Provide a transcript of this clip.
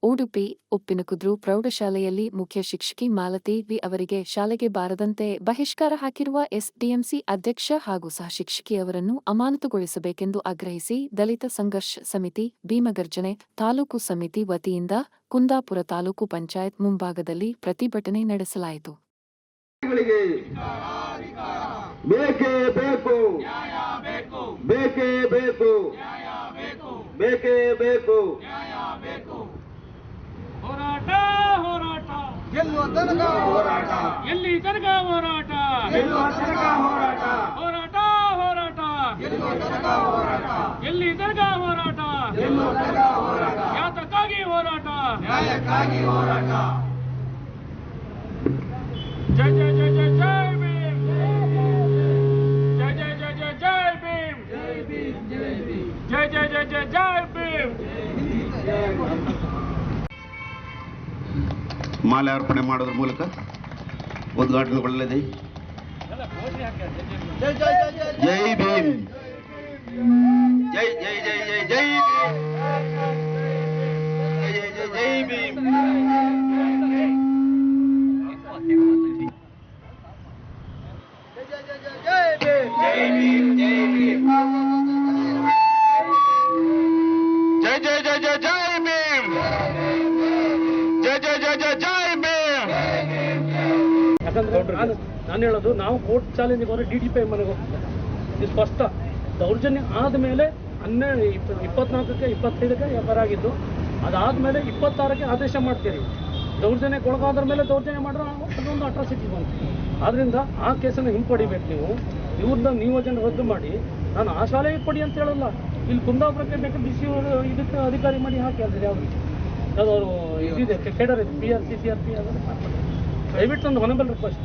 ಉಡುಪಿ ಉಪ್ಪಿನಕುದ್ರು ಪ್ರೌಢಶಾಲೆಯಲ್ಲಿ ಮುಖ್ಯ ಶಿಕ್ಷಕಿ ಮಾಲತಿ ವಿ ಅವರಿಗೆ ಶಾಲೆಗೆ ಬಾರದಂತೆ ಬಹಿಷ್ಕಾರ ಹಾಕಿರುವ ಎಸ್ಡಿಎಂಸಿ ಅಧ್ಯಕ್ಷ ಹಾಗೂ ಸಹಶಿಕ್ಷಕಿಯವರನ್ನು ಅಮಾನತುಗೊಳಿಸಬೇಕೆಂದು ಆಗ್ರಹಿಸಿ ದಲಿತ ಸಂಘರ್ಷ ಸಮಿತಿ ಭೀಮಗರ್ಜನೆ ತಾಲೂಕು ಸಮಿತಿ ವತಿಯಿಂದ ಕುಂದಾಪುರ ತಾಲೂಕು ಪಂಚಾಯತ್ ಮುಂಭಾಗದಲ್ಲಿ ಪ್ರತಿಭಟನೆ ನಡೆಸಲಾಯಿತು. ಬೇಕೇ ಬೇಕು, ಬೇಕೇ ಬೇಕು, ಬೇಕೇ ಬೇಕು. ಹೋರಾಟ ಹೋರಾಟ ಗೆಲ್ಲುವ ತನಕ ಹೋರಾಟ, ಎಲ್ಲಿ ತನಕ ಹೋರಾಟ, ಗೆಲ್ಲುವ ತನಕ ಹೋರಾಟ, ಹೋರಾಟ ಹೋರಾಟ ಗೆಲ್ಲುವ ತನಕ ಹೋರಾಟ, ಎಲ್ಲಿ ತನಕ ಹೋರಾಟ, ಗೆಲ್ಲುವ ತನಕ ಹೋರಾಟ, ಯಾತಕ್ಕಾಗಿ ಹೋರಾಟ, ನ್ಯಾಯಕ್ಕಾಗಿ ಹೋರಾಟ. ಜೈ ಜೈ ಜೈ ಜೈ ಜೈ ಭೀಮ್, ಜೈ ಜೈ ಜೈ ಜೈ ಜೈ ಭೀಮ್, ಜೈ ಭೀಮ್, ಜೈ ಭೀಮ್, ಜೈ ಜೈ ಜೈ ಜೈ ಜೈ ಭೀಮ್. ಮಾಲೆ ಅರ್ಪಣೆ ಮಾಡೋದ್ರ ಮೂಲಕ ಉದ್ಘಾಟನೆಗೊಳ್ಳಲಿದೆ. ಜೈ ಭೀಮ್, ಜೈ ಜೈ ಜೈ ಜೈ ಜೈ ಜೈ ಜೈ ಜೈ ಭೀಮ್. ಜೈ ಭೀಮ್, ಜೈ ಭೀಮ್, ಜೈ ಜೈ ಜೈ ಜೈ ಜೈ ಭೀಮ್, ಜೈ ಜೈ ಜೈ ಜೈ ಜೈ ಭೀಮ್. ಯಾಕಂದ್ರೆ ನಾನು ಹೇಳೋದು, ನಾವು ಕೋರ್ಟ್ ಚಾಲೆಂಜಿಗೆ ಹೋದ್ರೆ DDPI ಮನೆಗೆ ಹೋಗ್ತಾರೆ. ಇದು ಸ್ಪಷ್ಟ ದೌರ್ಜನ್ಯ ಆದಮೇಲೆ 24ಕ್ಕೆ 25ಕ್ಕೆ FIR ಆಗಿದ್ದು, ಅದಾದಮೇಲೆ 26ಕ್ಕೆ ಆದೇಶ ಮಾಡ್ತೀರಿ. ದೌರ್ಜನ್ಯಕ್ಕೆ ಒಳಗಾದ್ರ ಮೇಲೆ ದೌರ್ಜನ್ಯ ಮಾಡಿದ್ರೆ ಅದೊಂದು ಅಟ್ರಾಸಿಟಿ ಬಂತು. ಆದ್ದರಿಂದ ಆ ಕೇಸನ್ನು ಹಿಂಪಡಿಬೇಕು. ಇವ್ರನ್ನ ನಿಯೋಜನೆ ರದ್ದು ಮಾಡಿ, ನಾನು ಆ ಶಾಲೆಗೆ ಕೊಡಿ ಅಂತ ಹೇಳಲ್ಲ. ಇಲ್ಲಿ ಕುಂದಾಪುರಕ್ಕೆ ಬೇಕು DC ಇದಕ್ಕೆ ಅಧಿಕಾರಿ ಮಾಡಿ ಹಾಕಿ ಅಲ್ರಿ. ಯಾವ್ದು ಇದಿದೆ ಕೇಡರ್ ಇದೆ, PRC CRP ಅದನ್ನು ದಯವಿಟ್ಟು ಒಂದು ಹೊನಬಲ್ ರಿಕ್ವೆಸ್ಟ್.